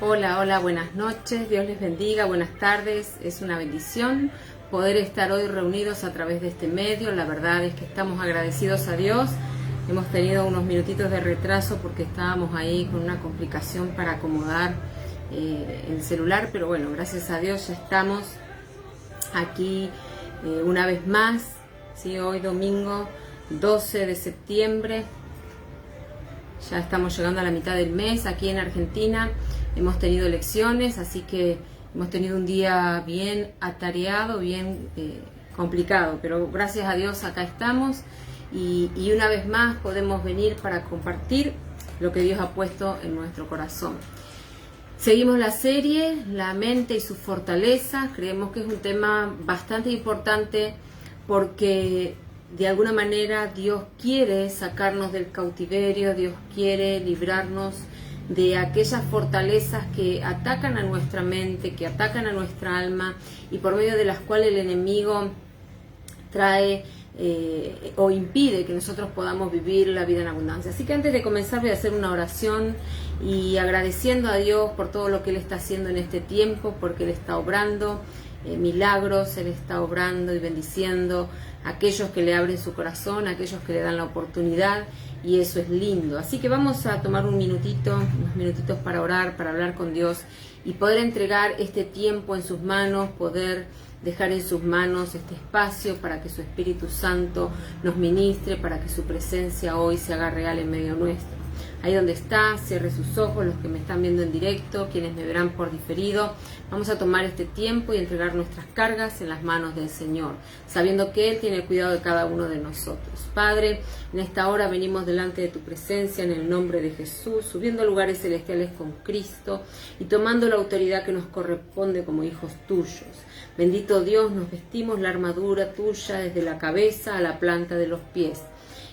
Hola, hola, buenas noches, Dios les bendiga, buenas tardes, es una bendición poder estar hoy reunidos a través de este medio. La verdad es que estamos agradecidos a Dios. Hemos tenido unos minutitos de retraso porque estábamos ahí con una complicación para acomodar el celular, pero bueno, gracias a Dios ya estamos aquí una vez más, ¿sí? Hoy domingo 12 de septiembre, ya estamos llegando a la mitad del mes aquí en Argentina. Hemos tenido elecciones, así que hemos tenido un día bien atareado, bien complicado, pero gracias a Dios acá estamos y una vez más podemos venir para compartir lo que Dios ha puesto en nuestro corazón. Seguimos la serie, la mente y sus fortalezas. Creemos que es un tema bastante importante porque de alguna manera Dios quiere sacarnos del cautiverio, Dios quiere librarnos de aquellas fortalezas que atacan a nuestra mente, que atacan a nuestra alma y por medio de las cuales el enemigo trae o impide que nosotros podamos vivir la vida en abundancia. Así que antes de comenzar voy a hacer una oración y agradeciendo a Dios por todo lo que Él está haciendo en este tiempo, porque Él está obrando milagros, Él está obrando y bendiciendo a aquellos que le abren su corazón, a aquellos que le dan la oportunidad, y eso es lindo. Así que vamos a tomar unos minutitos para orar, para hablar con Dios y poder entregar este tiempo en sus manos, poder dejar en sus manos este espacio para que su Espíritu Santo nos ministre, para que su presencia hoy se haga real en medio nuestro. Ahí donde está, cierre sus ojos, los que me están viendo en directo, quienes me verán por diferido. Vamos a tomar este tiempo y entregar nuestras cargas en las manos del Señor, sabiendo que Él tiene cuidado de cada uno de nosotros. Padre, en esta hora venimos delante de tu presencia en el nombre de Jesús, subiendo a lugares celestiales con Cristo y tomando la autoridad que nos corresponde como hijos tuyos. Bendito Dios, nos vestimos la armadura tuya desde la cabeza a la planta de los pies.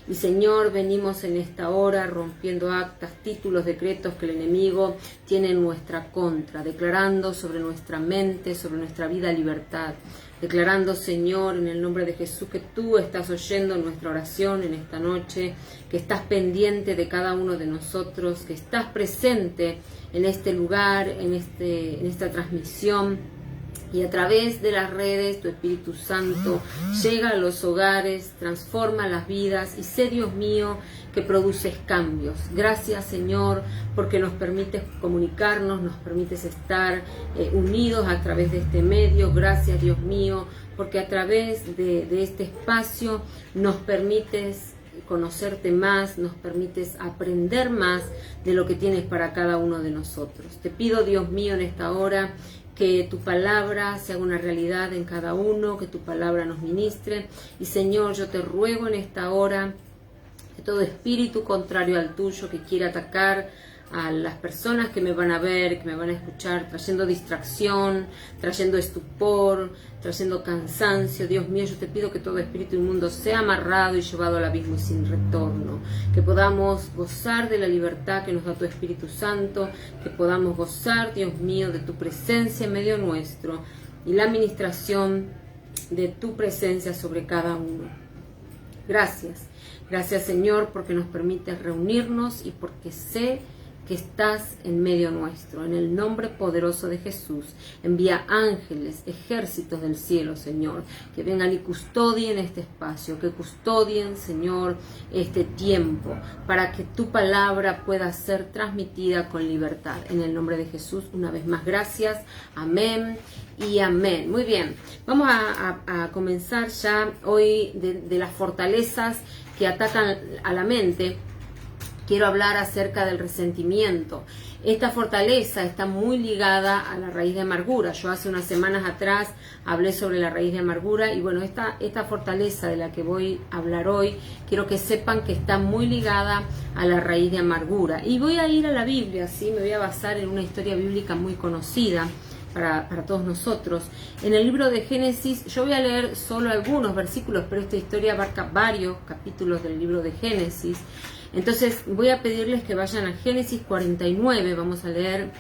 Y Señor, venimos en esta hora rompiendo actas, títulos, decretos que el enemigo tiene en nuestra contra, declarando sobre nuestra mente, sobre nuestra vida libertad, declarando, Señor, en el nombre de Jesús, que tú estás oyendo nuestra oración en esta noche, que estás pendiente de cada uno de nosotros, que estás presente en este lugar, en esta transmisión. Y a través de las redes, tu Espíritu Santo llega a los hogares, transforma las vidas y sé, Dios mío, que produces cambios. Gracias, Señor, porque nos permites comunicarnos, nos permites estar unidos a través de este medio. Gracias, Dios mío, porque a través de este espacio nos permites conocerte más, nos permites aprender más de lo que tienes para cada uno de nosotros. Te pido, Dios mío, en esta hora, que tu palabra se haga una realidad en cada uno, que tu palabra nos ministre. Y Señor, yo te ruego en esta hora que todo espíritu contrario al tuyo que quiera atacar a las personas que me van a ver, que me van a escuchar, trayendo distracción, trayendo estupor, trayendo cansancio. Dios mío, yo te pido que todo espíritu inmundo sea amarrado y llevado al abismo y sin retorno. Que podamos gozar de la libertad que nos da tu Espíritu Santo, que podamos gozar, Dios mío, de tu presencia en medio nuestro y la administración de tu presencia sobre cada uno. Gracias. Gracias, Señor, porque nos permites reunirnos y porque sé que estás en medio nuestro. En el nombre poderoso de Jesús, envía ángeles, ejércitos del cielo, Señor, que vengan y custodien este espacio, que custodien, Señor, este tiempo, para que tu palabra pueda ser transmitida con libertad. En el nombre de Jesús, una vez más, gracias. Amén y amén. Muy bien, vamos a comenzar ya hoy de las fortalezas que atacan a la mente. Quiero hablar acerca del resentimiento. Esta fortaleza está muy ligada a la raíz de amargura. Yo hace unas semanas atrás hablé sobre la raíz de amargura y bueno, esta fortaleza de la que voy a hablar hoy, quiero que sepan que está muy ligada a la raíz de amargura. Y voy a ir a la Biblia, ¿sí? Me voy a basar en una historia bíblica muy conocida para todos nosotros. En el libro de Génesis, yo voy a leer solo algunos versículos, pero esta historia abarca varios capítulos del libro de Génesis. Entonces voy a pedirles que vayan a Génesis 49, vamos a leer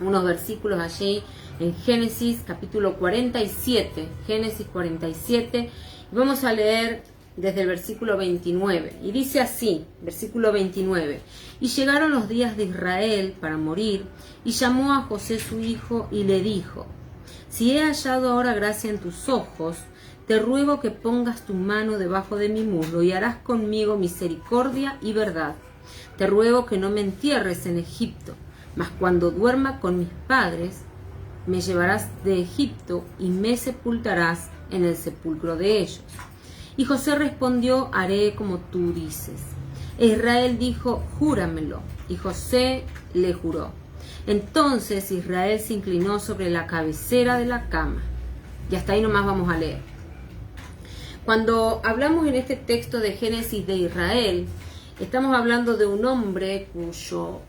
unos versículos allí en Génesis capítulo 47, Génesis 47, y vamos a leer desde el versículo 29. Y dice así, versículo 29. Y llegaron los días de Israel para morir, y llamó a José su hijo y le dijo: si he hallado ahora gracia en tus ojos, te ruego que pongas tu mano debajo de mi muslo y harás conmigo misericordia y verdad. Te ruego que no me entierres en Egipto, mas cuando duerma con mis padres, me llevarás de Egipto y me sepultarás en el sepulcro de ellos. Y José respondió: haré como tú dices. E Israel dijo: júramelo. Y José le juró. Entonces Israel se inclinó sobre la cabecera de la cama. Y hasta ahí nomás vamos a leer. Cuando hablamos en este texto de Génesis de Israel, estamos hablando de un hombre cuyo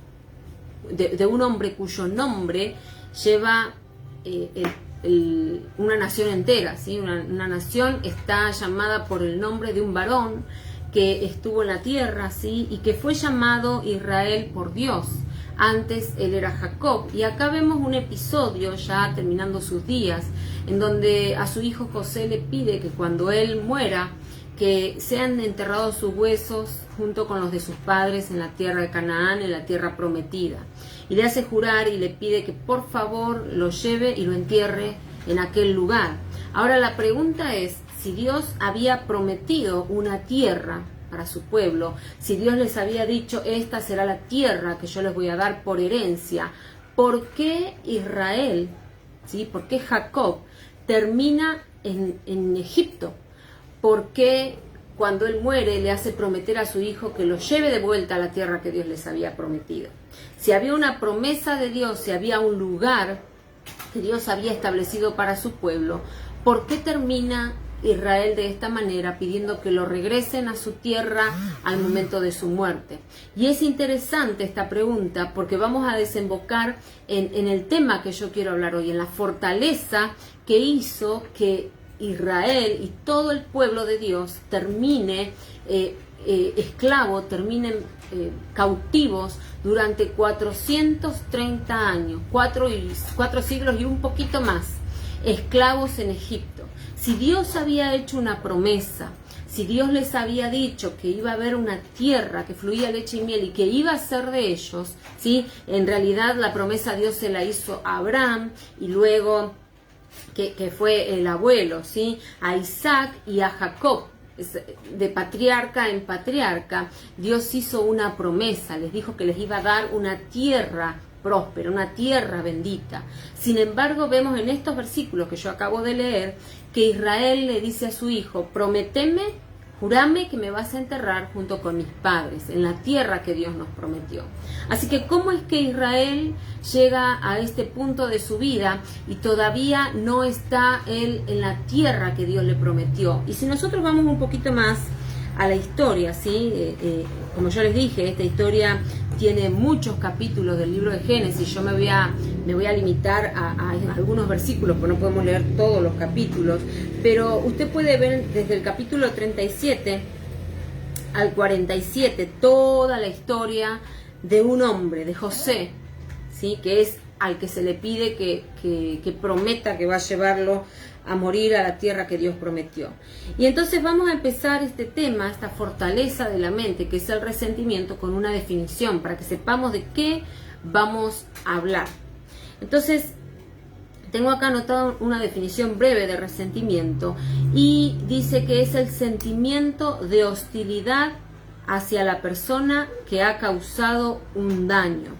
nombre lleva una nación entera, ¿sí? Una nación está llamada por el nombre de un varón que estuvo en la tierra, ¿sí? Y que fue llamado Israel por Dios. Antes él era Jacob. Y acá vemos un episodio, ya terminando sus días, en donde a su hijo José le pide que cuando él muera, que sean enterrados sus huesos junto con los de sus padres en la tierra de Canaán, en la tierra prometida. Y le hace jurar y le pide que por favor lo lleve y lo entierre en aquel lugar. Ahora la pregunta es, si Dios había prometido una tierra para su pueblo, si Dios les había dicho: esta será la tierra que yo les voy a dar por herencia, ¿por qué Israel, ¿sí? ¿Por qué Jacob termina en Egipto? ¿Por qué cuando él muere le hace prometer a su hijo que lo lleve de vuelta a la tierra que Dios les había prometido? Si había una promesa de Dios, si había un lugar que Dios había establecido para su pueblo, ¿por qué termina Israel de esta manera pidiendo que lo regresen a su tierra al momento de su muerte? Y es interesante esta pregunta porque vamos a desembocar en el tema que yo quiero hablar hoy, en la fortaleza que hizo que Israel y todo el pueblo de Dios termine esclavo, terminen cautivos durante 430 años, 4 siglos y un poquito más, esclavos en Egipto. Si Dios había hecho una promesa, si Dios les había dicho que iba a haber una tierra que fluía leche y miel y que iba a ser de ellos, ¿sí? En realidad la promesa Dios se la hizo a Abraham y luego que fue el abuelo, ¿sí? A Isaac y a Jacob. De patriarca en patriarca, Dios hizo una promesa, les dijo que les iba a dar una tierra próspera, una tierra bendita. Sin embargo, vemos en estos versículos que yo acabo de leer que Israel le dice a su hijo: prométeme, jurame que me vas a enterrar junto con mis padres en la tierra que Dios nos prometió. Así que ¿cómo es que Israel llega a este punto de su vida y todavía no está él en la tierra que Dios le prometió? Y si nosotros vamos un poquito más a la historia, ¿sí? Como yo les dije, esta historia tiene muchos capítulos del libro de Génesis. Yo me voy a limitar a algunos versículos, porque no podemos leer todos los capítulos, pero usted puede ver desde el capítulo 37 al 47 toda la historia de un hombre, de José, ¿sí? Que es al que se le pide que prometa que va a llevarlo a morir a la tierra que Dios prometió. Y entonces vamos a empezar este tema, esta fortaleza de la mente, que es el resentimiento, con una definición, para que sepamos de qué vamos a hablar. Entonces, tengo acá anotado una definición breve de resentimiento, y dice que es el sentimiento de hostilidad hacia la persona que ha causado un daño.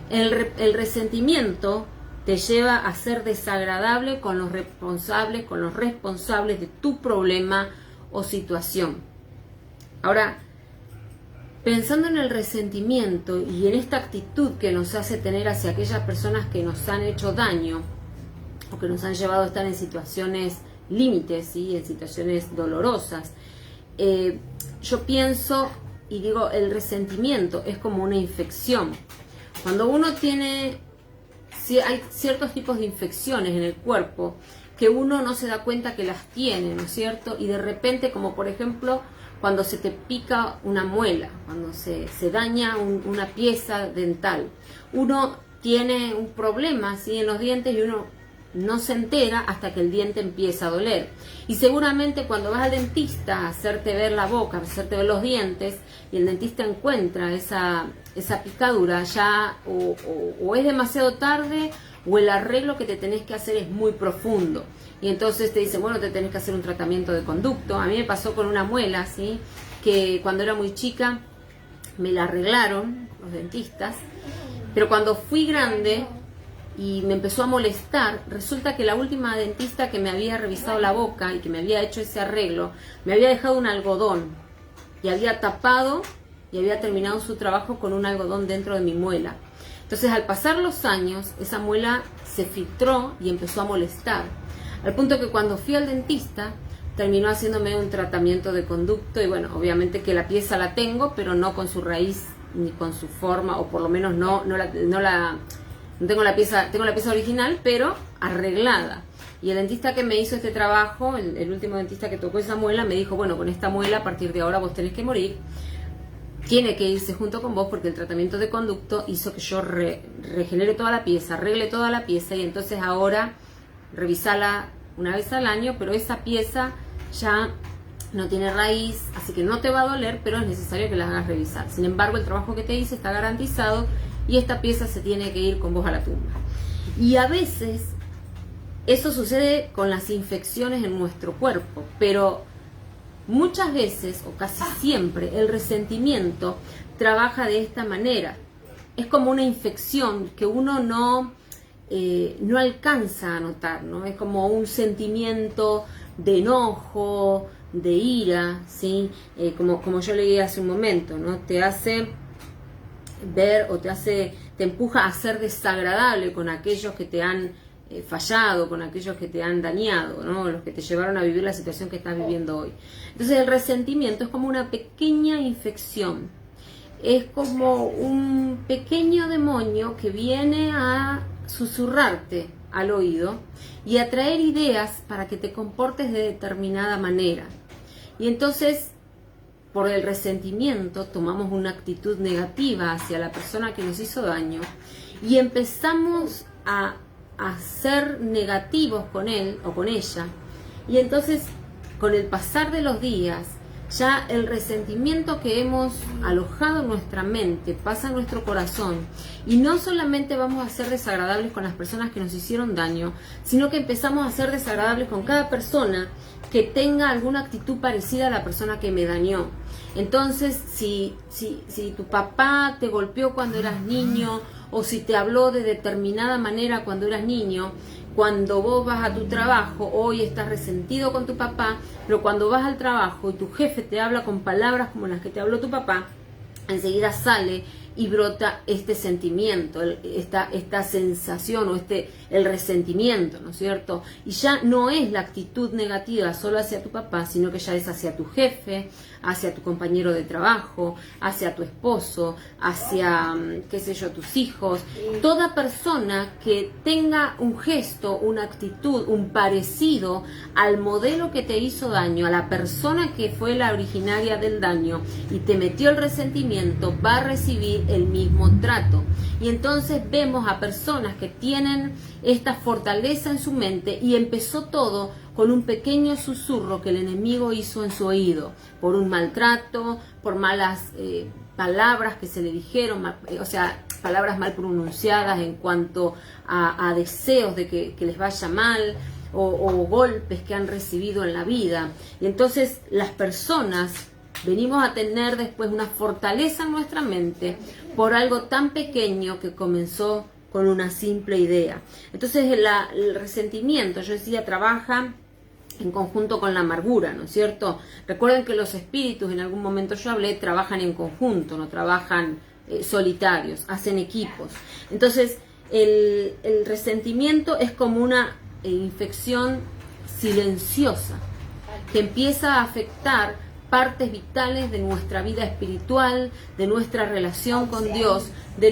El resentimiento te lleva a ser desagradable con los responsables de tu problema o situación. Ahora, pensando en el resentimiento y en esta actitud que nos hace tener hacia aquellas personas que nos han hecho daño o que nos han llevado a estar en situaciones límites, ¿sí? En situaciones dolorosas, yo pienso y digo, el resentimiento es como una infección. Cuando uno tiene... Si hay ciertos tipos de infecciones en el cuerpo que uno no se da cuenta que las tiene, ¿no es cierto? Y de repente, como por ejemplo, cuando se te pica una muela, cuando se daña una pieza dental, uno tiene un problema, ¿sí? En los dientes, y uno no se entera hasta que el diente empieza a doler. Y seguramente cuando vas al dentista a hacerte ver la boca, a hacerte ver los dientes, y el dentista encuentra esa picadura, ya o es demasiado tarde, o el arreglo que te tenés que hacer es muy profundo. Y entonces te dicen, bueno, te tenés que hacer un tratamiento de conducto. A mí me pasó con una muela, ¿sí? Que cuando era muy chica me la arreglaron los dentistas, pero cuando fui grande y me empezó a molestar, resulta que la última dentista que me había revisado la boca y que me había hecho ese arreglo, me había dejado un algodón y había tapado y había terminado su trabajo con un algodón dentro de mi muela. Entonces, al pasar los años, esa muela se filtró y empezó a molestar, al punto que cuando fui al dentista terminó haciéndome un tratamiento de conducto. Y bueno, obviamente que la pieza la tengo, pero no con su raíz ni con su forma, o por lo menos no tengo la pieza, tengo la pieza original, pero arreglada. Y el dentista que me hizo este trabajo, el último dentista que tocó esa muela, me dijo, bueno, con esta muela a partir de ahora vos tenés que morir, tiene que irse junto con vos, porque el tratamiento de conducto hizo que yo regenere toda la pieza, arregle toda la pieza, y entonces ahora revisala una vez al año, pero esa pieza ya no tiene raíz, así que no te va a doler, pero es necesario que la hagas revisar. Sin embargo, el trabajo que te hice está garantizado y esta pieza se tiene que ir con vos a la tumba. Y a veces eso sucede con las infecciones en nuestro cuerpo, pero muchas veces, o casi siempre, el resentimiento trabaja de esta manera. Es como una infección que uno no alcanza a notar, ¿no? Es como un sentimiento de enojo, de ira, ¿sí? Como yo leí hace un momento, ¿no? Te hace ver o te empuja a ser desagradable con aquellos que te han fallado, con aquellos que te han dañado, ¿no? Los que te llevaron a vivir la situación que estás viviendo hoy. Entonces el resentimiento es como una pequeña infección, es como un pequeño demonio que viene a susurrarte al oído y a traer ideas para que te comportes de determinada manera. Y entonces, por el resentimiento, tomamos una actitud negativa hacia la persona que nos hizo daño y empezamos a ser negativos con él o con ella. Y entonces, con el pasar de los días, ya el resentimiento que hemos alojado en nuestra mente pasa a nuestro corazón, y no solamente vamos a ser desagradables con las personas que nos hicieron daño, sino que empezamos a ser desagradables con cada persona que tenga alguna actitud parecida a la persona que me dañó. Entonces, si tu papá te golpeó cuando eras niño, o si te habló de determinada manera cuando eras niño, cuando vos vas a tu trabajo, hoy estás resentido con tu papá, pero cuando vas al trabajo y tu jefe te habla con palabras como las que te habló tu papá, enseguida sale y brota este sentimiento, esta sensación o el resentimiento, ¿no es cierto? Y ya no es la actitud negativa solo hacia tu papá, sino que ya es hacia tu jefe, hacia tu compañero de trabajo, hacia tu esposo, hacia, qué sé yo, tus hijos. Toda persona que tenga un gesto, una actitud, un parecido al modelo que te hizo daño, a la persona que fue la originaria del daño y te metió el resentimiento, va a recibir el mismo trato. Y entonces vemos a personas que tienen esta fortaleza en su mente, y empezó todo con un pequeño susurro que el enemigo hizo en su oído, por un maltrato, por malas palabras que se le dijeron, o sea, palabras mal pronunciadas en cuanto a deseos de que les vaya mal, o golpes que han recibido en la vida. Y entonces las personas venimos a tener después una fortaleza en nuestra mente por algo tan pequeño que comenzó con una simple idea. Entonces el resentimiento, yo decía, trabaja en conjunto con la amargura, ¿no es cierto? Recuerden que los espíritus, en algún momento yo hablé, trabajan en conjunto, no trabajan solitarios, hacen equipos. Entonces el resentimiento es como una infección silenciosa que empieza a afectar partes vitales de nuestra vida espiritual, de nuestra relación con Dios, de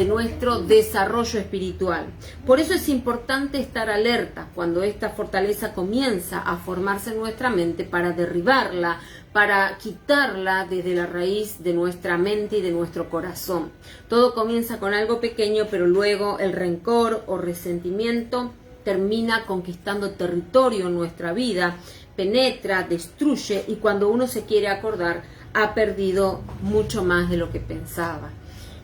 nuestro desarrollo espiritual. Por eso es importante estar alerta cuando esta fortaleza comienza a formarse en nuestra mente, para derribarla, para quitarla desde la raíz de nuestra mente y de nuestro corazón. Todo comienza con algo pequeño, pero luego el rencor o resentimiento termina conquistando territorio en nuestra vida, penetra, destruye, y cuando uno se quiere acordar, ha perdido mucho más de lo que pensaba.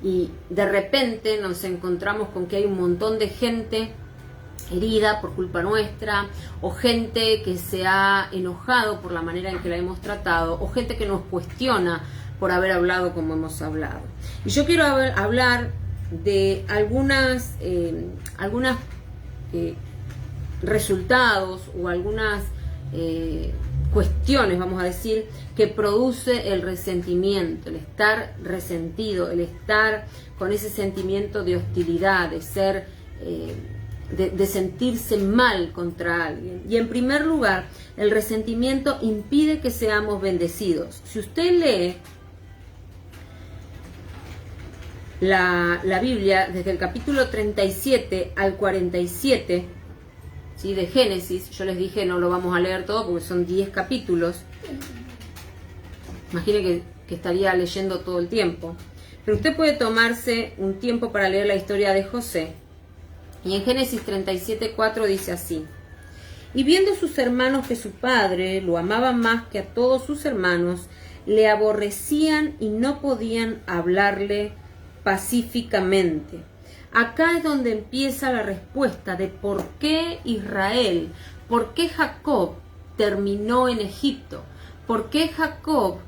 Y de repente nos encontramos con que hay un montón de gente herida por culpa nuestra, o gente que se ha enojado por la manera en que la hemos tratado, o gente que nos cuestiona por haber hablado como hemos hablado. Y yo quiero hablar de algunas resultados o algunas cuestiones, vamos a decir, que produce el resentimiento, el estar resentido, el estar con ese sentimiento de hostilidad, de ser de sentirse mal contra alguien. Y en primer lugar, el resentimiento impide que seamos bendecidos. Si usted lee la Biblia desde el capítulo 37 al 47, ¿sí?, de Génesis, yo les dije no lo vamos a leer todo porque son 10 capítulos, imagine que estaría leyendo todo el tiempo, pero usted puede tomarse un tiempo para leer la historia de José. Y en Génesis 37:4 dice así: y viendo sus hermanos que su padre lo amaba más que a todos sus hermanos, le aborrecían y no podían hablarle pacíficamente. Acá es donde empieza la respuesta de por qué Israel, por qué Jacob terminó en Egipto, por qué Jacob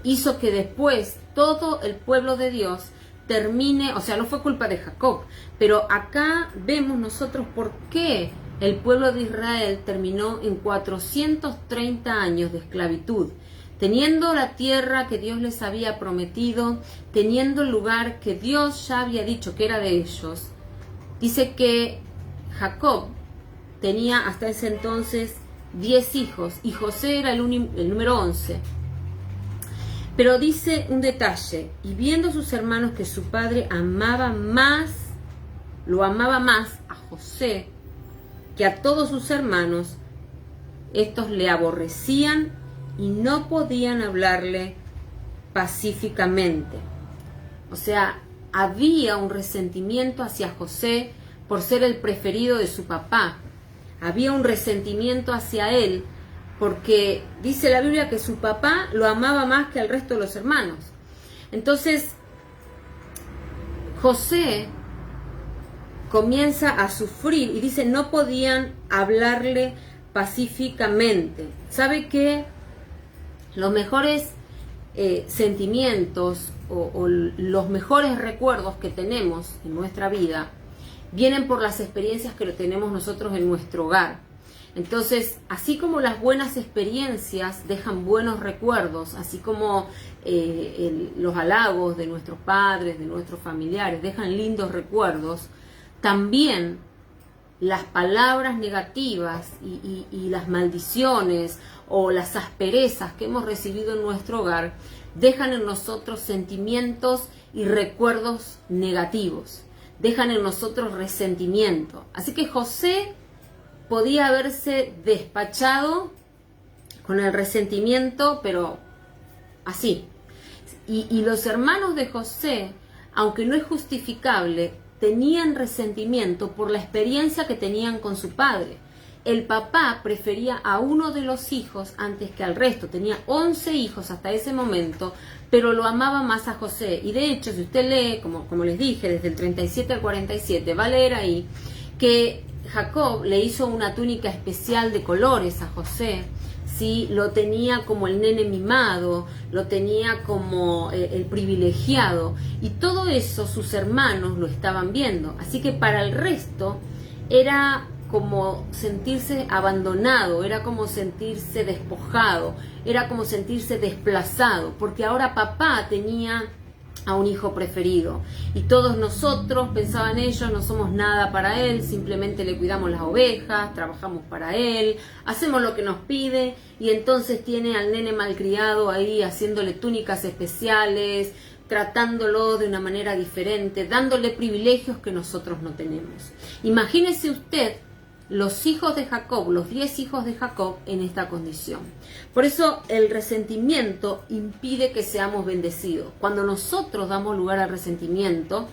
hizo que después todo el pueblo de Dios termine, o sea, no fue culpa de Jacob, pero acá vemos nosotros por qué el pueblo de Israel terminó en 430 años de esclavitud, teniendo la tierra que Dios les había prometido, teniendo el lugar que Dios ya había dicho que era de ellos. Dice que Jacob tenía hasta ese entonces 10 hijos y José era el número 11. Pero dice un detalle: y viendo sus hermanos que su padre lo amaba más a José que a todos sus hermanos, estos le aborrecían y no podían hablarle pacíficamente. O sea, había un resentimiento hacia José por ser el preferido de su papá. Había un resentimiento hacia él porque dice la Biblia que su papá lo amaba más que al resto de los hermanos. Entonces, José comienza a sufrir y dice no podían hablarle pacíficamente. ¿Sabe qué? Los mejores sentimientos o los mejores recuerdos que tenemos en nuestra vida vienen por las experiencias que lo tenemos nosotros en nuestro hogar. Entonces, así como las buenas experiencias dejan buenos recuerdos, así como los halagos de nuestros padres, de nuestros familiares, dejan lindos recuerdos, también las palabras negativas y las maldiciones o las asperezas que hemos recibido en nuestro hogar dejan en nosotros sentimientos y recuerdos negativos, dejan en nosotros resentimiento. Así que José podía haberse despachado con el resentimiento, pero así. Y los hermanos de José, aunque no es justificable, tenían resentimiento por la experiencia que tenían con su padre. El papá prefería a uno de los hijos antes que al resto. Tenía 11 hijos hasta ese momento, pero lo amaba más a José. Y de hecho, si usted lee, como les dije, desde el 37 al 47, va a leer ahí que Jacob le hizo una túnica especial de colores a José, ¿sí? Lo tenía como el nene mimado, lo tenía como el privilegiado, y todo eso sus hermanos lo estaban viendo. Así que para el resto era como sentirse abandonado, era como sentirse despojado, era como sentirse desplazado, porque ahora papá tenía a un hijo preferido y todos nosotros, pensaban ellos, no somos nada para él, simplemente le cuidamos las ovejas, trabajamos para él, hacemos lo que nos pide, y entonces tiene al nene malcriado ahí haciéndole túnicas especiales, tratándolo de una manera diferente, dándole privilegios que nosotros no tenemos. Imagínese usted los hijos de Jacob, los 10 hijos de Jacob, en esta condición. Por eso el resentimiento impide que seamos bendecidos. Cuando nosotros damos lugar al resentimiento,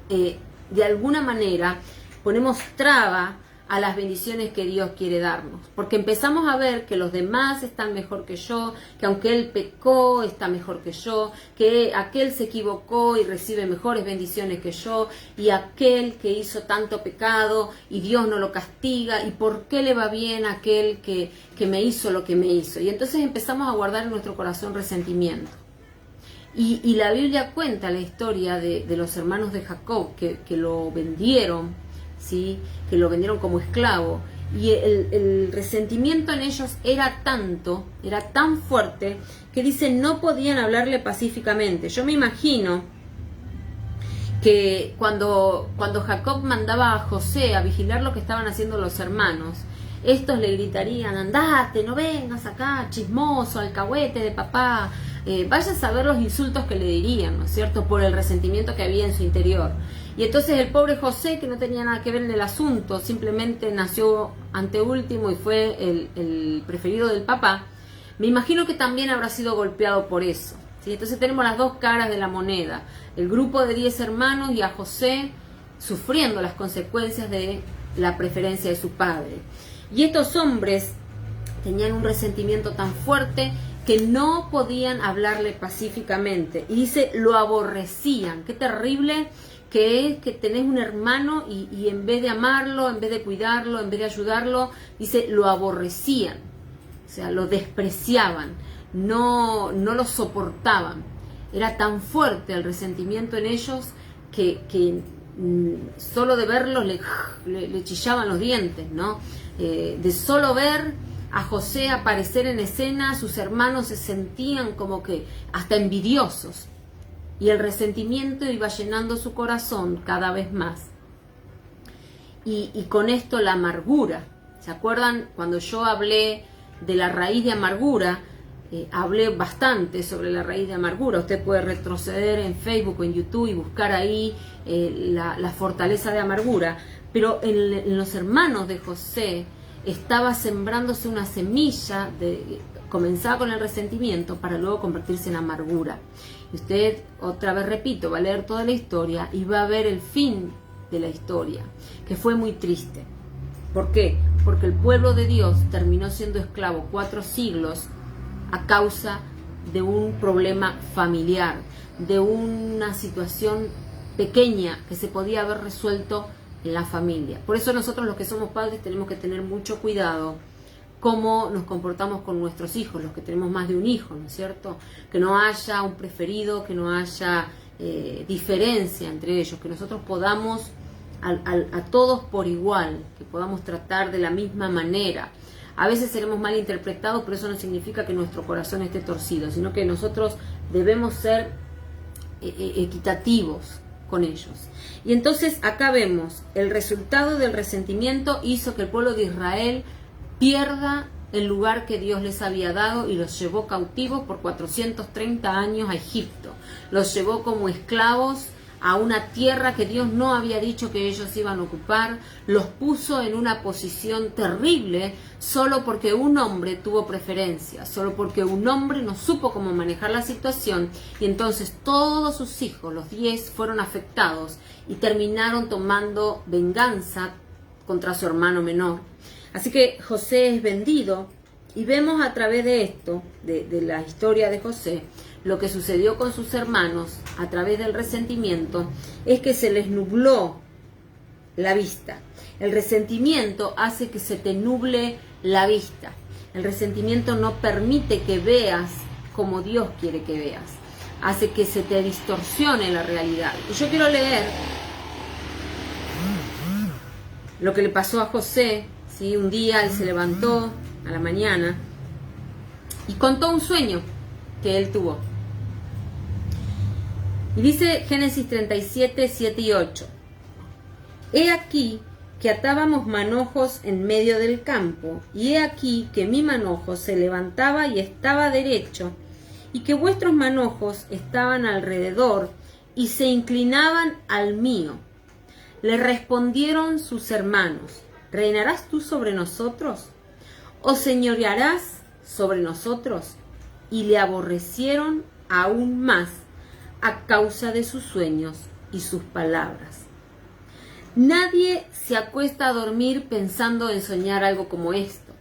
de alguna manera ponemos traba a las bendiciones que Dios quiere darnos, porque empezamos a ver que los demás están mejor que yo, que aunque él pecó está mejor que yo, que aquel se equivocó y recibe mejores bendiciones que yo, y aquel que hizo tanto pecado y Dios no lo castiga, y por qué le va bien a aquel que me hizo lo que me hizo. Y entonces empezamos a guardar en nuestro corazón resentimiento. Y la Biblia cuenta la historia de los hermanos de Jacob que lo vendieron, ¿sí? Que lo vendieron como esclavo, y el resentimiento en ellos era tan fuerte, que dicen no podían hablarle pacíficamente. Yo me imagino que cuando Jacob mandaba a José a vigilar lo que estaban haciendo los hermanos, estos le gritarían: andate, no vengas acá, chismoso, alcahuete de papá. Vaya a saber los insultos que le dirían, ¿no es cierto?, por el resentimiento que había en su interior. Y entonces el pobre José, que no tenía nada que ver en el asunto, simplemente nació anteúltimo y fue el preferido del papá, me imagino que también habrá sido golpeado por eso, ¿sí? Entonces tenemos las dos caras de la moneda, el grupo de 10 hermanos y a José sufriendo las consecuencias de la preferencia de su padre. Y estos hombres tenían un resentimiento tan fuerte que no podían hablarle pacíficamente. Y dice, lo aborrecían. Qué terrible que es que tenés un hermano y en vez de amarlo, en vez de cuidarlo, en vez de ayudarlo, dice, lo aborrecían. O sea, lo despreciaban, no lo soportaban. Era tan fuerte el resentimiento en ellos que solo de verlos le chillaban los dientes, ¿no? De solo ver a José aparecer en escena, sus hermanos se sentían como que hasta envidiosos, y el resentimiento iba llenando su corazón cada vez más. Y con esto la amargura. ¿Se acuerdan cuando yo hablé de la raíz de amargura? Hablé bastante sobre la raíz de amargura. Usted puede retroceder en Facebook o en YouTube y buscar ahí la fortaleza de amargura. Pero en los hermanos de José estaba sembrándose una semilla, comenzaba con el resentimiento para luego convertirse en amargura. Y usted, otra vez repito, va a leer toda la historia y va a ver el fin de la historia, que fue muy triste. ¿Por qué? Porque el pueblo de Dios terminó siendo esclavo 4 siglos a causa de un problema familiar, de una situación pequeña que se podía haber resuelto en la familia. Por eso nosotros los que somos padres tenemos que tener mucho cuidado cómo nos comportamos con nuestros hijos, los que tenemos más de un hijo, ¿no es cierto? Que no haya un preferido, que no haya diferencia entre ellos, que nosotros podamos a todos por igual, que podamos tratar de la misma manera. A veces seremos mal interpretados, pero eso no significa que nuestro corazón esté torcido, sino que nosotros debemos ser equitativos con ellos. Y entonces acá vemos el resultado del resentimiento hizo que el pueblo de Israel pierda el lugar que Dios les había dado y los llevó cautivos por 430 años a Egipto. Los llevó como esclavos a una tierra que Dios no había dicho que ellos iban a ocupar, los puso en una posición terrible solo porque un hombre tuvo preferencia, solo porque un hombre no supo cómo manejar la situación, y entonces todos sus hijos, los 10, fueron afectados y terminaron tomando venganza contra su hermano menor. Así que José es vendido, y vemos a través de esto, de la historia de José, lo que sucedió con sus hermanos a través del resentimiento es que se les nubló la vista. El resentimiento hace que se te nuble la vista. El resentimiento no permite que veas como Dios quiere que veas. Hace que se te distorsione la realidad. Y yo quiero leer lo que le pasó a José, ¿sí? Un día él se levantó a la mañana y contó un sueño que él tuvo. Y dice Génesis 37, 7 y 8. He aquí que atábamos manojos en medio del campo, y he aquí que mi manojo se levantaba y estaba derecho, y que vuestros manojos estaban alrededor y se inclinaban al mío. Le respondieron sus hermanos: ¿reinarás tú sobre nosotros? ¿O señorearás sobre nosotros? Y le aborrecieron aún más a causa de sus sueños y sus palabras. Nadie se acuesta a dormir pensando en soñar algo como esto.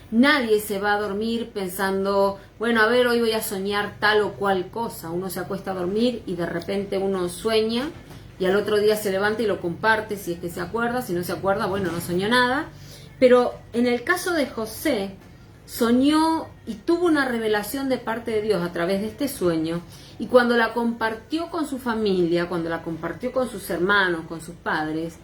Nadie se va a dormir pensando, bueno, a ver, hoy voy a soñar tal o cual cosa. Uno se acuesta a dormir y de repente uno sueña y al otro día se levanta y lo comparte si es que se acuerda. Si no se acuerda, bueno, no soñó nada. Pero en el caso de José, soñó y tuvo una revelación de parte de Dios a través de este sueño, y cuando la compartió con su familia, cuando la compartió con sus hermanos, con sus padres,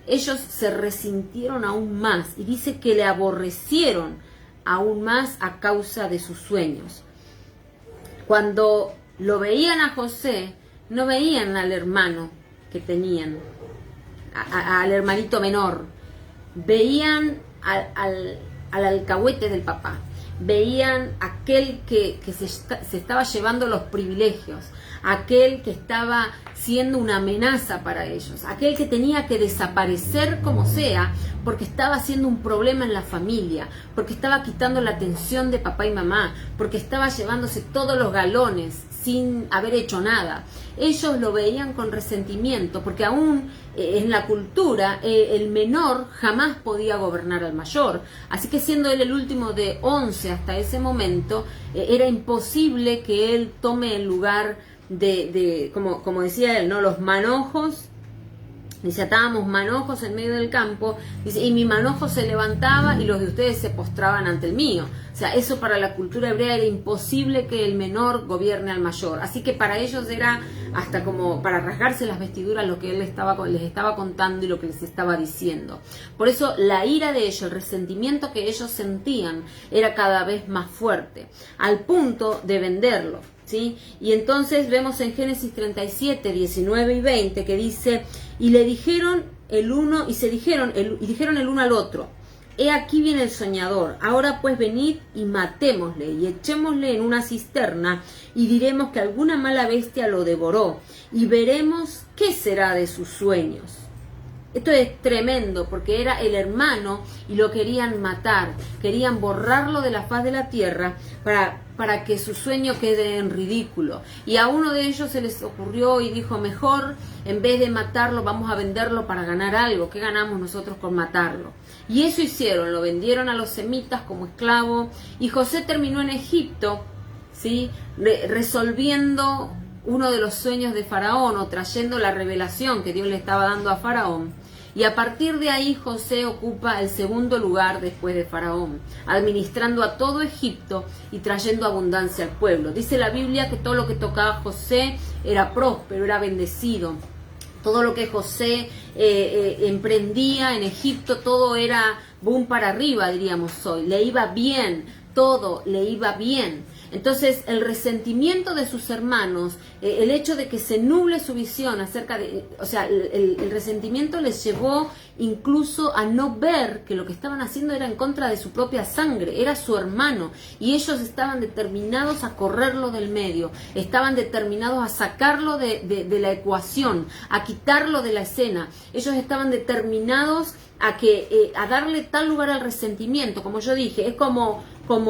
ellos se resintieron aún más, y dice que le aborrecieron aún más a causa de sus sueños. Cuando lo veían a José, no veían al hermano que tenían, al hermanito menor, veían al alcahuete del papá, veían aquel que se estaba llevando los privilegios, aquel que estaba siendo una amenaza para ellos, aquel que tenía que desaparecer como sea porque estaba haciendo un problema en la familia, porque estaba quitando la atención de papá y mamá, porque estaba llevándose todos los galones sin haber hecho nada. Ellos lo veían con resentimiento, porque aún en la cultura el menor jamás podía gobernar al mayor, así que siendo él el último de 11 hasta ese momento, era imposible que él tome el lugar de como decía él, ¿no? Los manojos. Dice, atábamos manojos en medio del campo, dice, y mi manojo se levantaba y los de ustedes se postraban ante el mío. O sea, eso para la cultura hebrea era imposible, que el menor gobierne al mayor. Así que para ellos era hasta como para rasgarse las vestiduras lo que él les estaba contando y lo que les estaba diciendo. Por eso la ira de ellos, el resentimiento que ellos sentían era cada vez más fuerte, al punto de venderlo. ¿Sí? Y entonces vemos en Génesis 37, 19 y 20 que dice, y le dijeron el uno, y dijeron el uno al otro, he aquí viene el soñador, ahora pues venid y matémosle y echémosle en una cisterna y diremos que alguna mala bestia lo devoró y veremos qué será de sus sueños. Esto es tremendo porque era el hermano y lo querían matar, querían borrarlo de la faz de la tierra para que su sueño quede en ridículo. Y a uno de ellos se les ocurrió y dijo, mejor en vez de matarlo vamos a venderlo para ganar algo. ¿Qué ganamos nosotros con matarlo? Y eso hicieron, lo vendieron a los semitas como esclavo, y José terminó en Egipto, ¿sí? Resolviendo uno de los sueños de Faraón, o trayendo la revelación que Dios le estaba dando a Faraón. Y a partir de ahí José ocupa el segundo lugar después de Faraón, administrando a todo Egipto y trayendo abundancia al pueblo. Dice la Biblia que todo lo que tocaba José era próspero, era bendecido. Todo lo que José emprendía en Egipto, todo era boom para arriba, diríamos hoy. Le iba bien, todo le iba bien. Entonces el resentimiento de sus hermanos, el hecho de que se nuble su visión acerca de, o sea, el resentimiento les llevó incluso a no ver que lo que estaban haciendo era en contra de su propia sangre, era su hermano, y ellos estaban determinados a correrlo del medio, estaban determinados a sacarlo de la ecuación, a quitarlo de la escena. Ellos estaban determinados a darle tal lugar al resentimiento, como yo dije, es como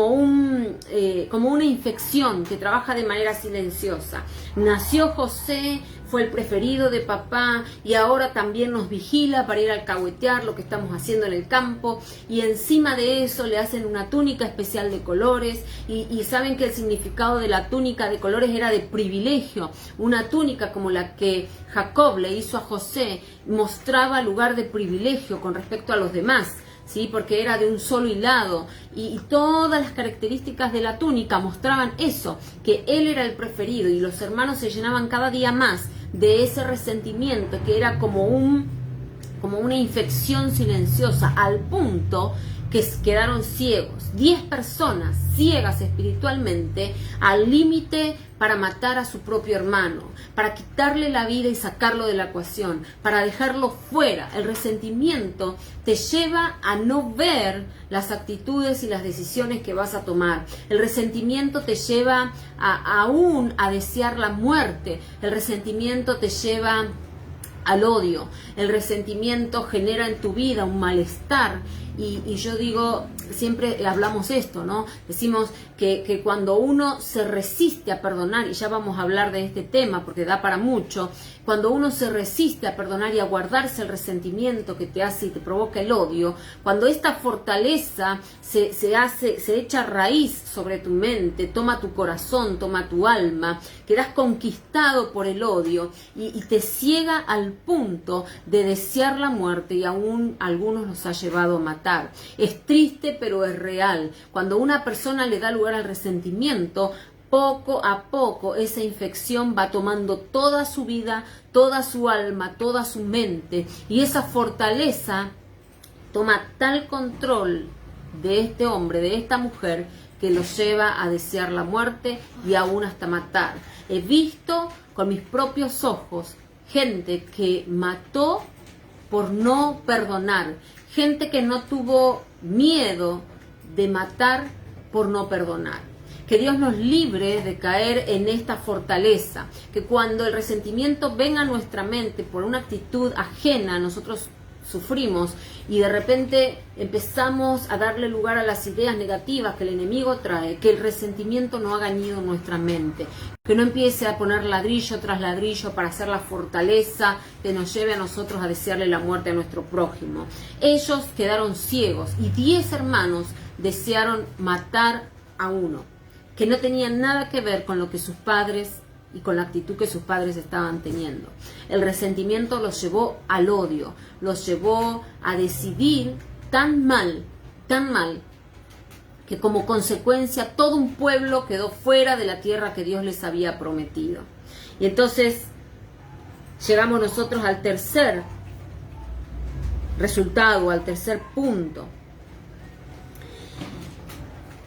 una infección que trabaja de manera silenciosa. Nació José, fue el preferido de papá, y ahora también nos vigila para ir a alcahuetear lo que estamos haciendo en el campo, y encima de eso le hacen una túnica especial de colores, y saben que el significado de la túnica de colores era de privilegio. Una túnica como la que Jacob le hizo a José mostraba lugar de privilegio con respecto a los demás, ¿sí? Porque era de un solo hilado, y todas las características de la túnica mostraban eso, que él era el preferido, y los hermanos se llenaban cada día más de ese resentimiento que era como una infección silenciosa, al punto que quedaron ciegos. 10 personas ciegas espiritualmente, al límite para matar a su propio hermano, para quitarle la vida y sacarlo de la ecuación, para dejarlo fuera. El resentimiento te lleva a no ver las actitudes y las decisiones que vas a tomar. El resentimiento te lleva aún a desear la muerte. El resentimiento te lleva al odio. El resentimiento genera en tu vida un malestar y yo digo, siempre hablamos esto, ¿no? Decimos que cuando uno se resiste a perdonar, y ya vamos a hablar de este tema porque da para mucho, cuando uno se resiste a perdonar y a guardarse el resentimiento que te hace y te provoca el odio, cuando esta fortaleza se echa raíz sobre tu mente, toma tu corazón, toma tu alma, quedas conquistado por el odio y te ciega al punto de desear la muerte, y aún algunos los ha llevado a matar. Es triste, pero es real. Cuando una persona le da lugar al resentimiento, poco a poco esa infección va tomando toda su vida, toda su alma, toda su mente, y esa fortaleza toma tal control de este hombre, de esta mujer, que lo lleva a desear la muerte y aún hasta matar. He visto con mis propios ojos gente que mató por no perdonar, gente que no tuvo miedo de matar por no perdonar. Que Dios nos libre de caer en esta fortaleza, que cuando el resentimiento venga a nuestra mente por una actitud ajena, nosotros sufrimos y de repente empezamos a darle lugar a las ideas negativas que el enemigo trae, que el resentimiento no haga nido en nuestra mente, que no empiece a poner ladrillo tras ladrillo para hacer la fortaleza que nos lleve a nosotros a desearle la muerte a nuestro prójimo. Ellos quedaron ciegos y 10 hermanos desearon matar a uno, que no tenía nada que ver con lo que sus padres y con la actitud que sus padres estaban teniendo. El resentimiento los llevó al odio, los llevó a decidir tan mal, que como consecuencia todo un pueblo quedó fuera de la tierra que Dios les había prometido. Y entonces llegamos nosotros al tercer resultado, al tercer punto.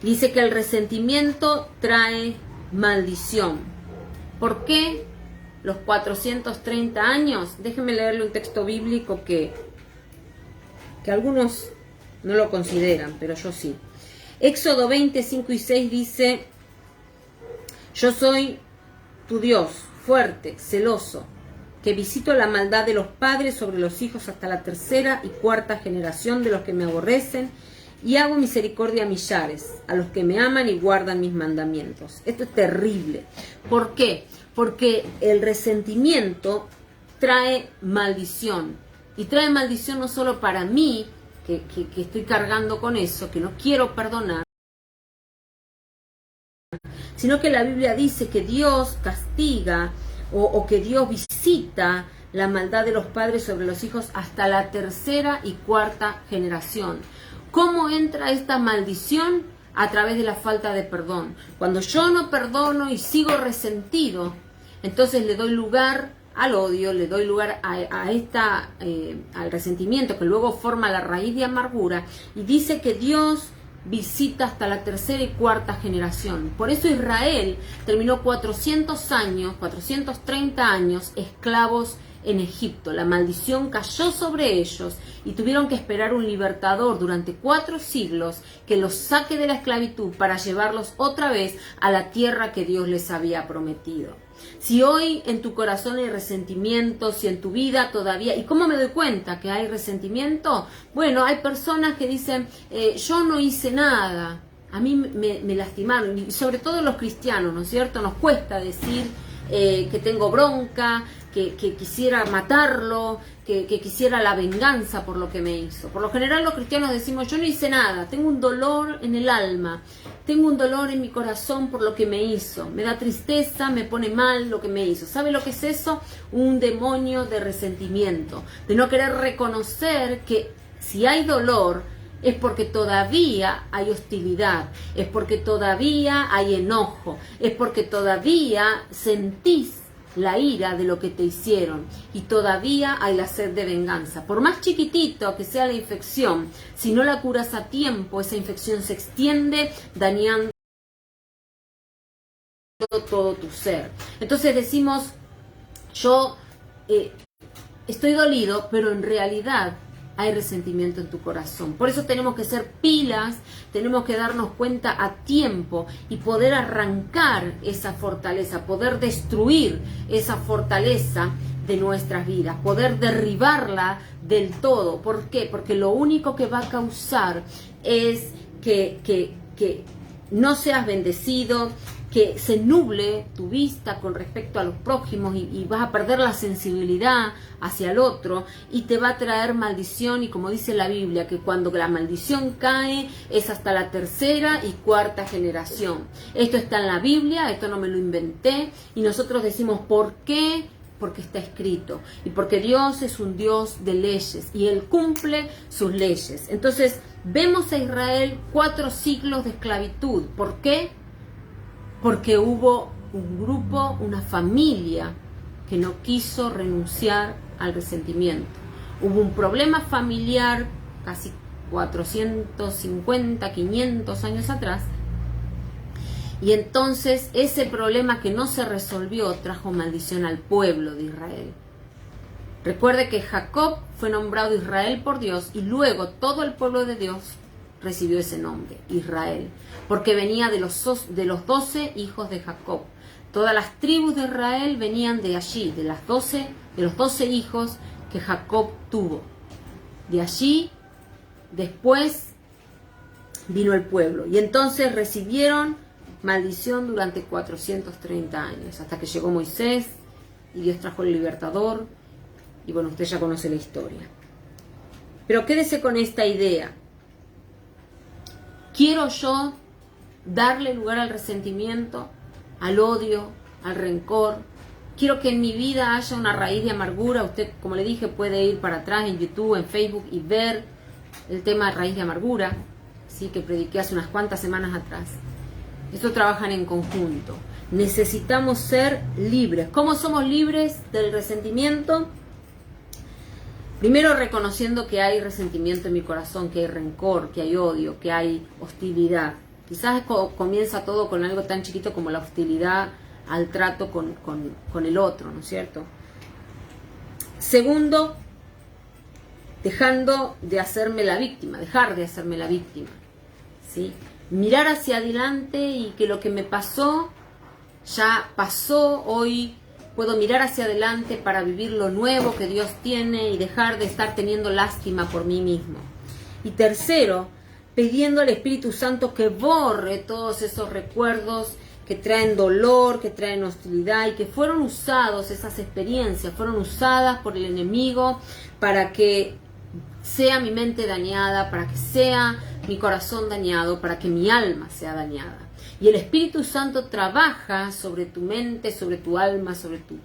Dice que el resentimiento trae maldición. ¿Por qué los 430 años? Déjenme leerle un texto bíblico que algunos no lo consideran, pero yo sí. Éxodo 20, 5 y 6 dice: yo soy tu Dios, fuerte, celoso, que visito la maldad de los padres sobre los hijos hasta la tercera y cuarta generación de los que me aborrecen, y hago misericordia a millares, a los que me aman y guardan mis mandamientos. Esto es terrible. ¿Por qué? Porque el resentimiento trae maldición. Y trae maldición no solo para mí, que estoy cargando con eso, que no quiero perdonar, sino que la Biblia dice que Dios castiga o que Dios visita la maldad de los padres sobre los hijos hasta la tercera y cuarta generación. ¿Cómo entra esta maldición? A través de la falta de perdón. Cuando yo no perdono y sigo resentido, entonces le doy lugar al odio, le doy lugar al resentimiento, que luego forma la raíz de amargura, y dice que Dios visita hasta la tercera y cuarta generación. Por eso Israel terminó 430 años esclavos en Egipto. La maldición cayó sobre ellos y tuvieron que esperar un libertador durante 4 siglos que los saque de la esclavitud para llevarlos otra vez a la tierra que Dios les había prometido. Si hoy en tu corazón hay resentimiento, si en tu vida todavía... ¿Y cómo me doy cuenta que hay resentimiento? Bueno, hay personas que dicen, yo no hice nada, a mí me lastimaron, y sobre todo los cristianos, ¿no es cierto? Nos cuesta decir que tengo bronca, que quisiera matarlo, que quisiera la venganza por lo que me hizo. Por lo general los cristianos decimos, yo no hice nada, tengo un dolor en el alma, tengo un dolor en mi corazón por lo que me hizo, me da tristeza, me pone mal lo que me hizo. ¿Sabe lo que es eso? Un demonio de resentimiento, de no querer reconocer que si hay dolor es porque todavía hay hostilidad, es porque todavía hay enojo, es porque todavía sentís la ira de lo que te hicieron y todavía hay la sed de venganza. Por más chiquitito que sea la infección, si no la curas a tiempo, esa infección se extiende dañando todo tu ser. Entonces decimos, yo estoy dolido, pero en realidad hay resentimiento en tu corazón. Por eso tenemos que ser pilas, tenemos que darnos cuenta a tiempo y poder arrancar esa fortaleza, poder destruir esa fortaleza de nuestras vidas, poder derribarla del todo. ¿Por qué? Porque lo único que va a causar es que no seas bendecido, que se nuble tu vista con respecto a los prójimos y vas a perder la sensibilidad hacia el otro y te va a traer maldición. Y como dice la Biblia, que cuando la maldición cae es hasta la tercera y cuarta generación. Esto está en la Biblia, esto no me lo inventé, y nosotros decimos ¿por qué? Porque está escrito y porque Dios es un Dios de leyes y Él cumple sus leyes. Entonces vemos a Israel 4 siglos de esclavitud. ¿Por qué? Porque hubo un grupo, una familia que no quiso renunciar al resentimiento. Hubo un problema familiar casi 450, 500 años atrás, y entonces ese problema que no se resolvió trajo maldición al pueblo de Israel. Recuerde que Jacob fue nombrado Israel por Dios y luego todo el pueblo de Dios recibió ese nombre, Israel, porque venía de los 12 hijos de Jacob. Todas las tribus de Israel venían de allí, de los 12 hijos que Jacob tuvo. De allí, después vino el pueblo, y entonces recibieron maldición durante 430 años, hasta que llegó Moisés, y Dios trajo el libertador, y bueno, usted ya conoce la historia. Pero quédese con esta idea. ¿Quiero yo darle lugar al resentimiento, al odio, al rencor? Quiero que en mi vida haya una raíz de amargura. Usted, como le dije, puede ir para atrás en YouTube, en Facebook y ver el tema de raíz de amargura, ¿sí? Que prediqué hace unas cuantas semanas atrás. Esto trabajan en conjunto. Necesitamos ser libres. ¿Cómo somos libres del resentimiento? Primero, reconociendo que hay resentimiento en mi corazón, que hay rencor, que hay odio, que hay hostilidad. Quizás comienza todo con algo tan chiquito como la hostilidad al trato con el otro, ¿no es cierto? Segundo, dejando de hacerme la víctima, dejar de hacerme la víctima, ¿sí? Mirar hacia adelante y que lo que me pasó, ya pasó. Hoy puedo mirar hacia adelante para vivir lo nuevo que Dios tiene y dejar de estar teniendo lástima por mí mismo. Y tercero, pidiendo al Espíritu Santo que borre todos esos recuerdos que traen dolor, que traen hostilidad y que fueron usados, esas experiencias fueron usadas por el enemigo para que sea mi mente dañada, para que sea mi corazón dañado, para que mi alma sea dañada. Y el Espíritu Santo trabaja sobre tu mente, sobre tu alma, sobre tu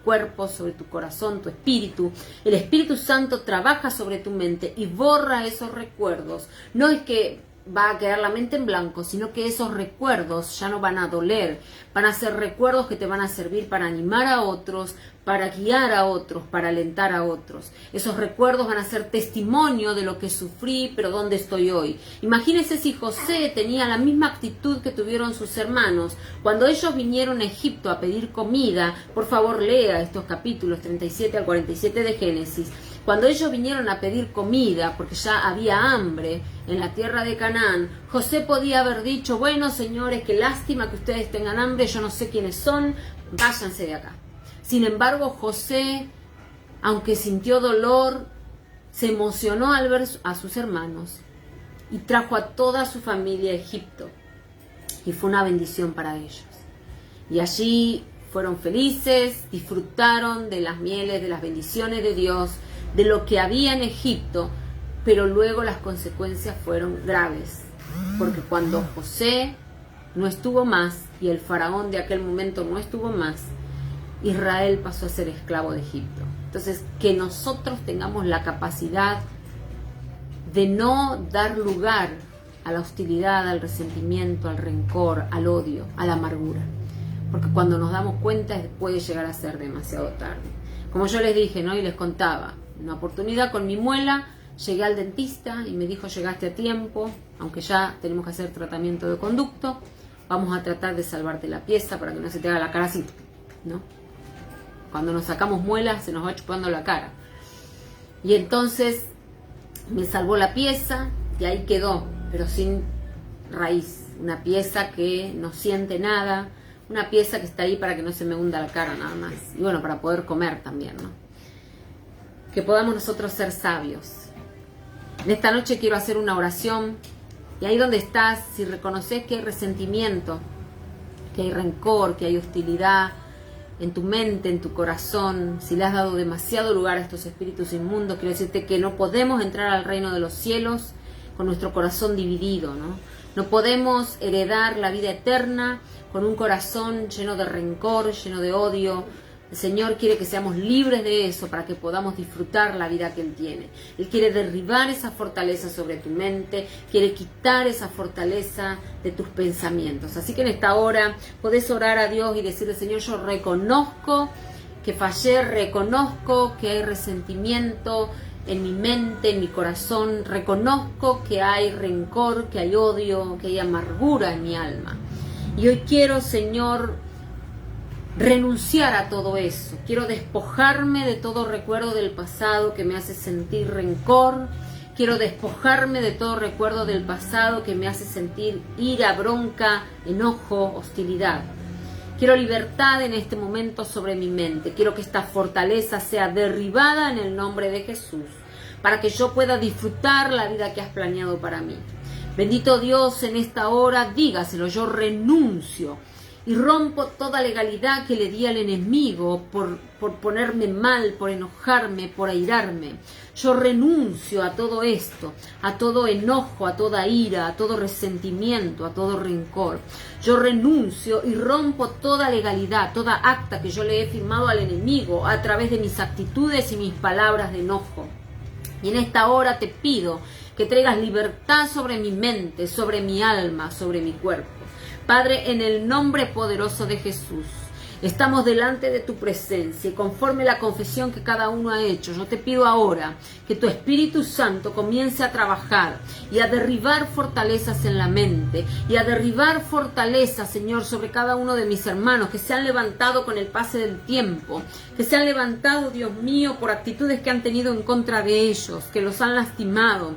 cuerpo, sobre tu corazón, tu espíritu. El Espíritu Santo trabaja sobre tu mente y borra esos recuerdos. No es que va a quedar la mente en blanco, sino que esos recuerdos ya no van a doler. Van a ser recuerdos que te van a servir para animar a otros, para guiar a otros, para alentar a otros. Esos recuerdos van a ser testimonio de lo que sufrí, pero dónde estoy hoy. Imagínese si José tenía la misma actitud que tuvieron sus hermanos. Cuando ellos vinieron a Egipto a pedir comida, por favor lea estos capítulos 37 al 47 de Génesis. Cuando ellos vinieron a pedir comida, porque ya había hambre en la tierra de Canaán, José podía haber dicho, bueno, señores, qué lástima que ustedes tengan hambre, yo no sé quiénes son, váyanse de acá. Sin embargo, José, aunque sintió dolor, se emocionó al ver a sus hermanos y trajo a toda su familia a Egipto. Y fue una bendición para ellos. Y allí fueron felices, disfrutaron de las mieles, de las bendiciones de Dios, de lo que había en Egipto, pero luego las consecuencias fueron graves, porque cuando José no estuvo más y el faraón de aquel momento no estuvo más, Israel pasó a ser esclavo de Egipto. Entonces, que nosotros tengamos la capacidad de no dar lugar a la hostilidad, al resentimiento, al rencor, al odio, a la amargura, porque cuando nos damos cuenta puede llegar a ser demasiado tarde. Como yo les dije, ¿no? Y les contaba, una oportunidad con mi muela, llegué al dentista y me dijo, llegaste a tiempo, aunque ya tenemos que hacer tratamiento de conducto, vamos a tratar de salvarte la pieza para que no se te haga la cara así, ¿no? Cuando nos sacamos muelas se nos va chupando la cara. Y entonces me salvó la pieza y ahí quedó, pero sin raíz. Una pieza que no siente nada, una pieza que está ahí para que no se me hunda la cara nada más. Y bueno, para poder comer también, ¿no? Que podamos nosotros ser sabios. En esta noche quiero hacer una oración. Y ahí donde estás, si reconoces que hay resentimiento, que hay rencor, que hay hostilidad en tu mente, en tu corazón, si le has dado demasiado lugar a estos espíritus inmundos, quiero decirte que no podemos entrar al reino de los cielos con nuestro corazón dividido, ¿no? No podemos heredar la vida eterna con un corazón lleno de rencor, lleno de odio. El Señor quiere que seamos libres de eso para que podamos disfrutar la vida que Él tiene. Él quiere derribar esa fortaleza sobre tu mente, quiere quitar esa fortaleza de tus pensamientos. Así que en esta hora podés orar a Dios y decirle: Señor, yo reconozco que fallé, reconozco que hay resentimiento en mi mente, en mi corazón, reconozco que hay rencor, que hay odio, que hay amargura en mi alma. Y hoy quiero, Señor, renunciar a todo eso. Quiero despojarme de todo recuerdo del pasado que me hace sentir rencor. Quiero despojarme de todo recuerdo del pasado que me hace sentir ira, bronca, enojo, hostilidad. Quiero libertad en este momento sobre mi mente. Quiero que esta fortaleza sea derribada en el nombre de Jesús, para que yo pueda disfrutar la vida que has planeado para mí. Bendito Dios, en esta hora, dígaselo: yo renuncio y rompo toda legalidad que le di al enemigo por ponerme mal, por enojarme, por airarme. Yo renuncio a todo esto, a todo enojo, a toda ira, a todo resentimiento, a todo rencor. Yo renuncio y rompo toda legalidad, toda acta que yo le he firmado al enemigo a través de mis actitudes y mis palabras de enojo. Y en esta hora te pido que traigas libertad sobre mi mente, sobre mi alma, sobre mi cuerpo. Padre, en el nombre poderoso de Jesús, estamos delante de tu presencia y conforme la confesión que cada uno ha hecho, yo te pido ahora que tu Espíritu Santo comience a trabajar y a derribar fortalezas en la mente y a derribar fortalezas, Señor, sobre cada uno de mis hermanos que se han levantado con el pase del tiempo, que se han levantado, Dios mío, por actitudes que han tenido en contra de ellos, que los han lastimado,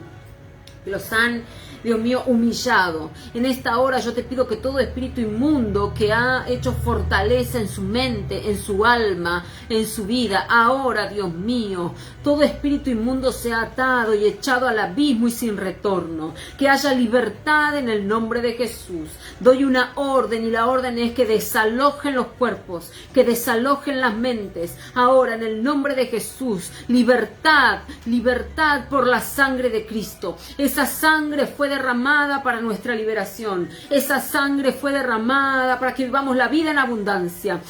que los han, Dios mío, humillado. En esta hora yo te pido que todo espíritu inmundo que ha hecho fortaleza en su mente, en su alma, en su vida, ahora, Dios mío, todo espíritu inmundo sea atado y echado al abismo y sin retorno. Que haya libertad en el nombre de Jesús. Doy una orden y la orden es que desalojen los cuerpos, que desalojen las mentes. Ahora, en el nombre de Jesús, libertad, libertad por la sangre de Cristo. Esa sangre fue derramada para nuestra liberación. Esa sangre fue derramada para que vivamos la vida en abundancia.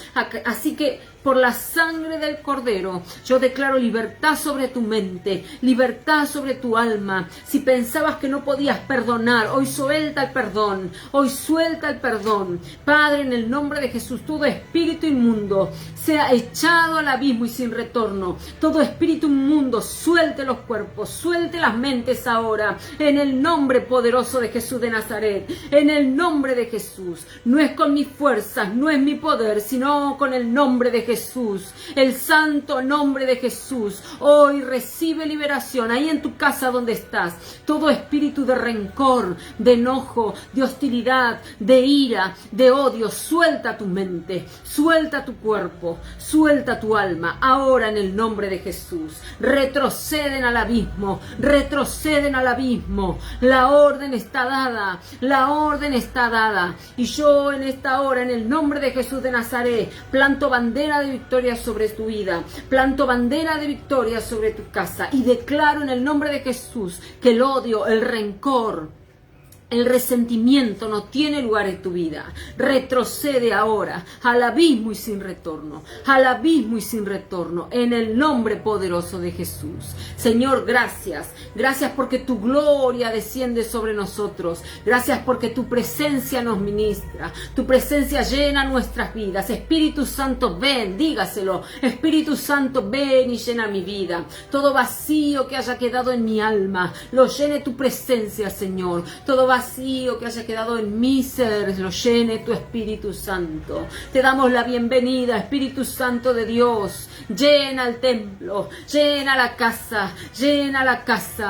Así que por la sangre del Cordero, yo declaro libertad sobre tu mente, libertad sobre tu alma. Si pensabas que no podías perdonar, hoy suelta el perdón, hoy suelta el perdón. Padre, en el nombre de Jesús, todo espíritu inmundo sea echado al abismo y sin retorno. Todo espíritu inmundo, suelte los cuerpos, suelte las mentes ahora, en el nombre poderoso de Jesús de Nazaret, en el nombre de Jesús. No es con mis fuerzas, no es mi poder, sino con el nombre de Jesús. El santo nombre de Jesús. Hoy recibe liberación ahí en tu casa donde estás. Todo espíritu de rencor, de enojo, de hostilidad, de ira, de odio, suelta tu mente, suelta tu cuerpo, suelta tu alma. Ahora en el nombre de Jesús. Retroceden al abismo, retroceden al abismo. La orden está dada, la orden está dada. Y yo en esta hora, en el nombre de Jesús de Nazaret, planto bandera de victoria sobre tu vida, planto bandera de victoria sobre tu casa y declaro en el nombre de Jesús que el odio, el rencor, el resentimiento no tiene lugar en tu vida. Retrocede ahora al abismo y sin retorno, al abismo y sin retorno, en el nombre poderoso de Jesús. Señor, gracias. Gracias porque tu gloria desciende sobre nosotros. Gracias porque tu presencia nos ministra. Tu presencia llena nuestras vidas. Espíritu Santo, ven, dígaselo. Espíritu Santo, ven y llena mi vida. Todo vacío que haya quedado en mi alma, lo llene tu presencia, Señor. Todo vacío que haya quedado en mi ser, lo llene tu Espíritu Santo. Te damos la bienvenida, Espíritu Santo de Dios. Llena el templo, llena la casa,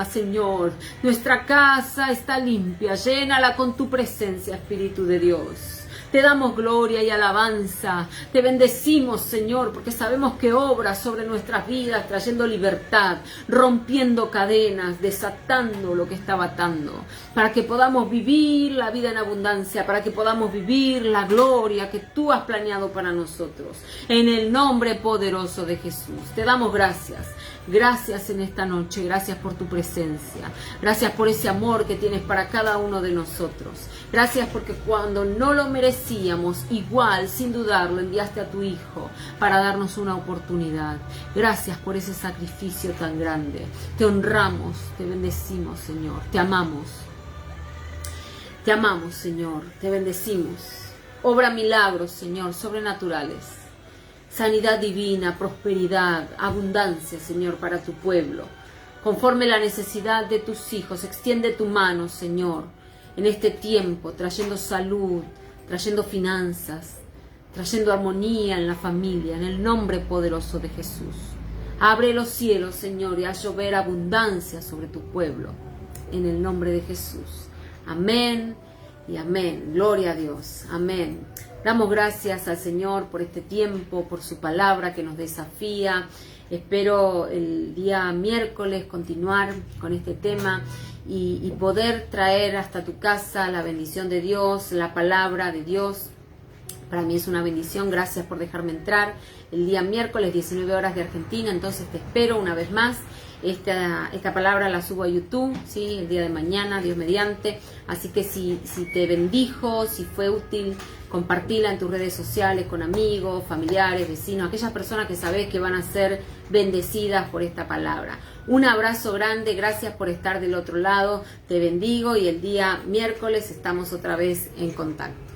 Señor. Nuestra casa está limpia, llénala con tu presencia, Espíritu de Dios. Te damos gloria y alabanza. Te bendecimos, Señor, porque sabemos que obras sobre nuestras vidas, trayendo libertad, rompiendo cadenas, desatando lo que estaba atando, para que podamos vivir la vida en abundancia, para que podamos vivir la gloria que tú has planeado para nosotros. En el nombre poderoso de Jesús, te damos gracias. Gracias en esta noche, gracias por tu presencia, gracias por ese amor que tienes para cada uno de nosotros. Gracias porque cuando no lo merecíamos, igual, sin dudarlo, enviaste a tu Hijo para darnos una oportunidad. Gracias por ese sacrificio tan grande. Te honramos, te bendecimos, Señor, te amamos. Te amamos, Señor, te bendecimos. Obra milagros, Señor, sobrenaturales. Sanidad divina, prosperidad, abundancia, Señor, para tu pueblo. Conforme la necesidad de tus hijos, extiende tu mano, Señor, en este tiempo, trayendo salud, trayendo finanzas, trayendo armonía en la familia, en el nombre poderoso de Jesús. Abre los cielos, Señor, y haz llover abundancia sobre tu pueblo, en el nombre de Jesús. Amén y amén. Gloria a Dios. Amén. Damos gracias al Señor por este tiempo, por su palabra que nos desafía. Espero el día miércoles continuar con este tema y poder traer hasta tu casa la bendición de Dios, la palabra de Dios. Para mí es una bendición. Gracias por dejarme entrar el día miércoles, 19 horas de Argentina. Entonces te espero una vez más. Esta palabra la subo a YouTube, ¿sí? El día de mañana, Dios mediante. Así que si te bendijo, si fue útil, compartila en tus redes sociales con amigos, familiares, vecinos, aquellas personas que sabes que van a ser bendecidas por esta palabra. Un abrazo grande, gracias por estar del otro lado. Te bendigo y el día miércoles estamos otra vez en contacto.